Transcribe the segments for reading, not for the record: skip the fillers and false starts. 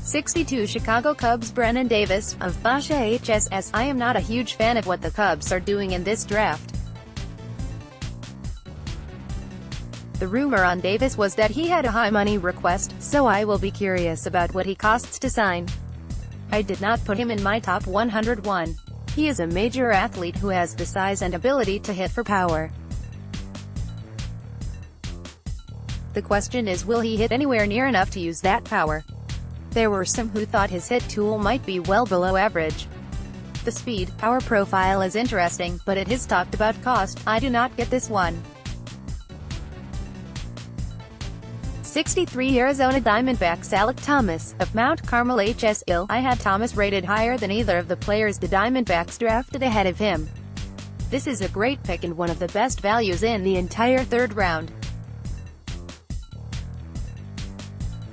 62 Chicago Cubs Brennen Davis, of Basha HS. I am not a huge fan of what the Cubs are doing in this draft. The rumor on Davis was that he had a high money request, so I will be curious about what he costs to sign. I did not put him in my top 101. He is a major athlete who has the size and ability to hit for power. The question is, will he hit anywhere near enough to use that power? There were some who thought his hit tool might be well below average. The speed, power profile is interesting, but at his talked about cost, I do not get this one. 63 Arizona Diamondbacks Alek Thomas, of Mount Carmel HS. I had Thomas rated higher than either of the players the Diamondbacks drafted ahead of him. This is a great pick and one of the best values in the entire third round.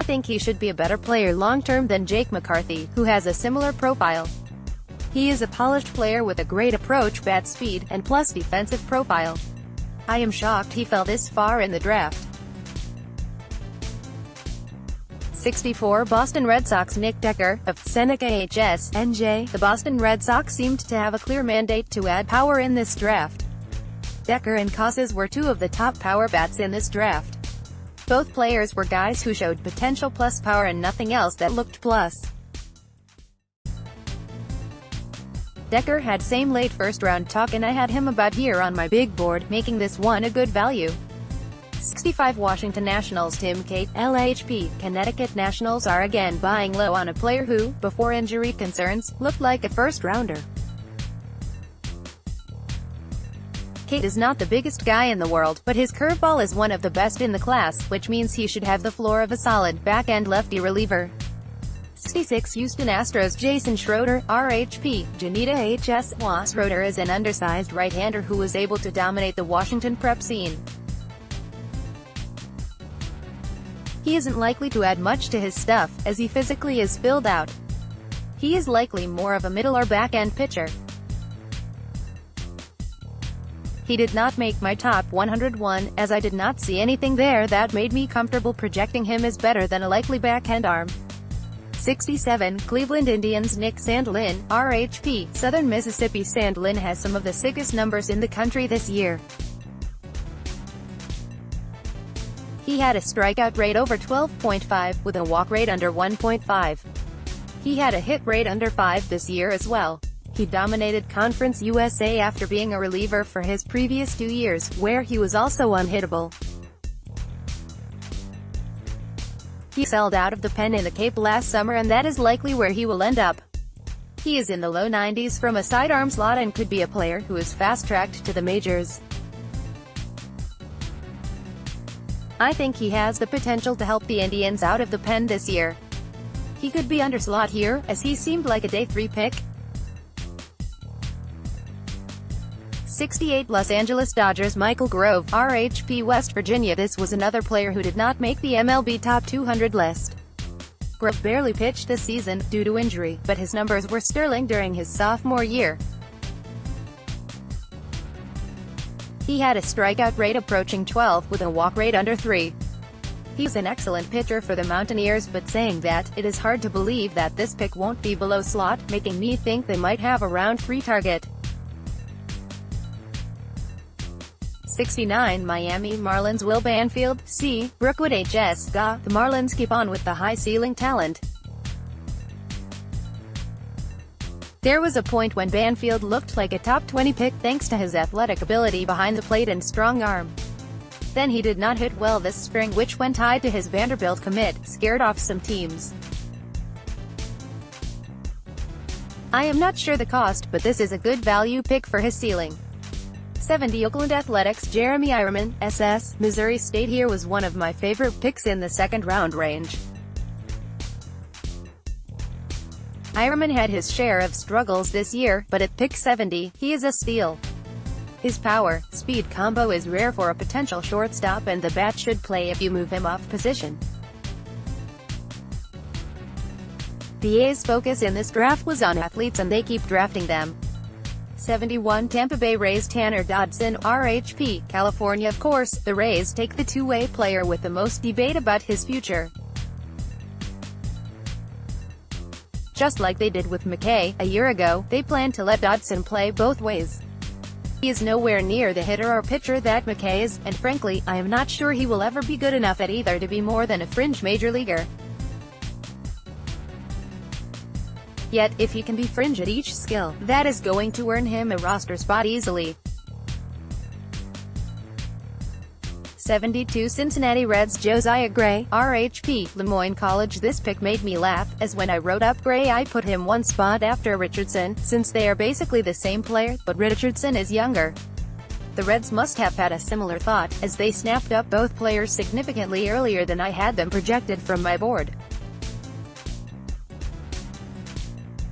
I think he should be a better player long-term than Jake McCarthy, who has a similar profile. He is a polished player with a great approach, bat speed, and plus defensive profile. I am shocked he fell this far in the draft. 64 Boston Red Sox Nick Decker, of Seneca HS, NJ. The Boston Red Sox seemed to have a clear mandate to add power in this draft. Decker and Casas were two of the top power bats in this draft. Both players were guys who showed potential plus power and nothing else that looked plus. Decker had same late first round talk and I had him about here on my big board, making this one a good value. 65 Washington Nationals Tim Cate, LHP. Connecticut Nationals are again buying low on a player who, before injury concerns, looked like a first-rounder. Cate is not the biggest guy in the world, but his curveball is one of the best in the class, which means he should have the floor of a solid, back-end lefty reliever. 66 Houston Astros Jason Schroeder, RHP, Janita HS. Schroeder is an undersized right-hander who was able to dominate the Washington prep scene. He isn't likely to add much to his stuff, as he physically is filled out. He is likely more of a middle or back-end pitcher. He did not make my top 101, as I did not see anything there that made me comfortable projecting him as better than a likely backhand arm. 67 Cleveland Indians Nick Sandlin, RHP, Southern Mississippi. Sandlin has some of the sickest numbers in the country this year. He had a strikeout rate over 12.5, with a walk rate under 1.5. He had a hit rate under 5 this year as well. He dominated Conference USA after being a reliever for his previous 2 years, where he was also unhittable. He excelled out of the pen in the Cape last summer and that is likely where he will end up. He is in the low 90s from a sidearm slot and could be a player who is fast-tracked to the majors. I think he has the potential to help the Indians out of the pen this year. He could be under slot here, as he seemed like a day 3 pick. 68 Los Angeles Dodgers Michael Grove, RHP, West Virginia. This was another player who did not make the MLB top 200 list. Grove barely pitched this season, due to injury, but his numbers were sterling during his sophomore year. He had a strikeout rate approaching 12, with a walk rate under 3. He's an excellent pitcher for the Mountaineers, but saying that, it is hard to believe that this pick won't be below slot, making me think they might have a round 3 target. 69 Miami Marlins Will Banfield, C. Brookwood HS. The Marlins keep on with the high-ceiling talent. There was a point when Banfield looked like a top 20 pick thanks to his athletic ability behind the plate and strong arm. Then he did not hit well this spring, which when tied to his Vanderbilt commit, scared off some teams. I am not sure the cost, but this is a good value pick for his ceiling. 70 Oakland Athletics Jeremy Ironman, SS, Missouri State. Here was one of my favorite picks in the second round range. Ironman had his share of struggles this year, but at pick 70, he is a steal. His power-speed combo is rare for a potential shortstop and the bat should play if you move him off position. The A's focus in this draft was on athletes and they keep drafting them. 71 Tampa Bay Rays Tanner Dodson, RHP, California. Of course, the Rays take the two-way player with the most debate about his future. Just like they did with McKay a year ago, they plan to let Dodson play both ways. He is nowhere near the hitter or pitcher that McKay is, and frankly, I am not sure he will ever be good enough at either to be more than a fringe major leaguer. Yet, if he can be fringe at each skill, that is going to earn him a roster spot easily. 72 Cincinnati Reds Josiah Gray, RHP, Lemoyne College. This pick made me laugh, as when I wrote up Gray I put him one spot after Richardson, since they are basically the same player, but Richardson is younger. The Reds must have had a similar thought, as they snapped up both players significantly earlier than I had them projected from my board.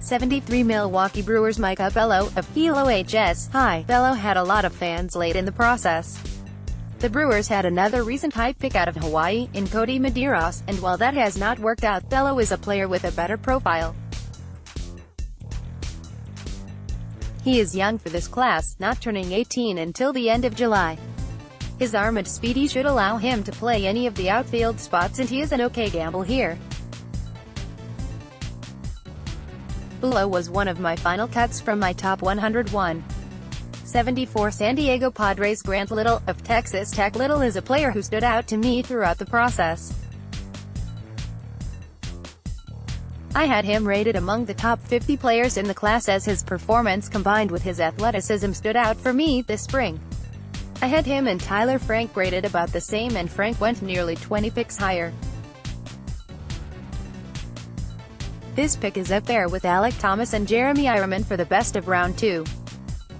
73 Milwaukee Brewers Micah Bello, of Kilo HS. Hi, Bello had a lot of fans late in the process. The Brewers had another recent high pick out of Hawaii, in Cody Medeiros, and while that has not worked out, Bello is a player with a better profile. He is young for this class, not turning 18 until the end of July. His arm and speedy should allow him to play any of the outfield spots, and he is an okay gamble here. Bello was one of my final cuts from my top 101. 74 San Diego Padres Grant Little, of Texas Tech. Little is a player who stood out to me throughout the process. I had him rated among the top 50 players in the class, as his performance combined with his athleticism stood out for me this spring. I had him and Tyler Frank graded about the same, and Frank went nearly 20 picks higher. This pick is up there with Alec Thomas and Jeremy Ireman for the best of round 2.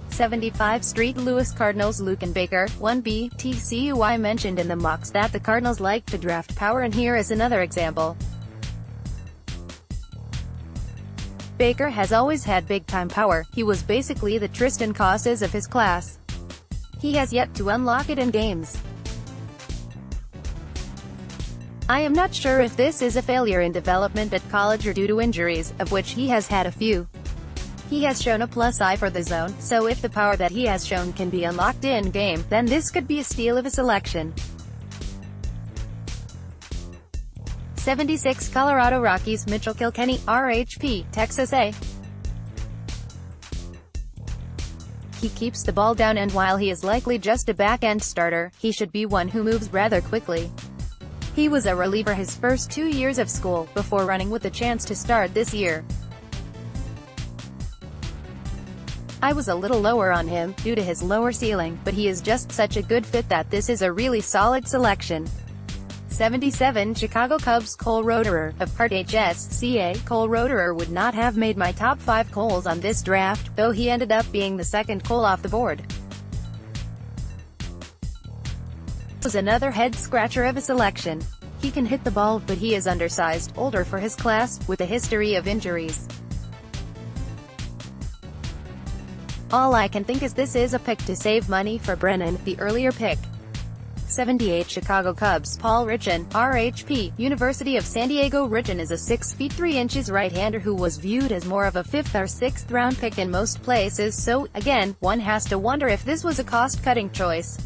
75 St. Louis Cardinals Luken Baker, 1B, TCU. I mentioned in the mocks that the Cardinals like to draft power, and here is another example. Baker has always had big-time power. He was basically the Tristan Casas of his class. He has yet to unlock it in games. I am not sure if this is a failure in development at college or due to injuries, of which he has had a few. He has shown a plus eye for the zone, so if the power that he has shown can be unlocked in-game, then this could be a steal of a selection. 76 Colorado Rockies Mitchell Kilkenny, RHP, Texas A. He keeps the ball down, and while he is likely just a back-end starter, he should be one who moves rather quickly. He was a reliever his first 2 years of school, before running with a chance to start this year. I was a little lower on him, due to his lower ceiling, but he is just such a good fit that this is a really solid selection. 77 Chicago Cubs Cole Roederer, of Part HS CA. Cole Roederer would not have made my top 5 Coles on this draft, though he ended up being the second Cole off the board. This was another head-scratcher of a selection. He can hit the ball, but he is undersized, older for his class, with a history of injuries. All I can think is this is a pick to save money for Brennan, the earlier pick. 78 Chicago Cubs Paul Richan, RHP, University of San Diego. Richan is a 6 feet 3 inches right-hander who was viewed as more of a 5th or 6th round pick in most places, so, again, one has to wonder if this was a cost-cutting choice.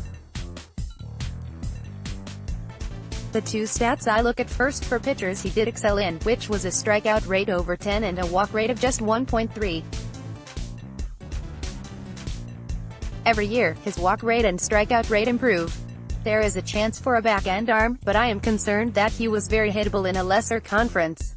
The two stats I look at first for pitchers he did excel in, which was a strikeout rate over 10 and a walk rate of just 1.3. Every year, his walk rate and strikeout rate improve. There is a chance for a back-end arm, but I am concerned that he was very hittable in a lesser conference.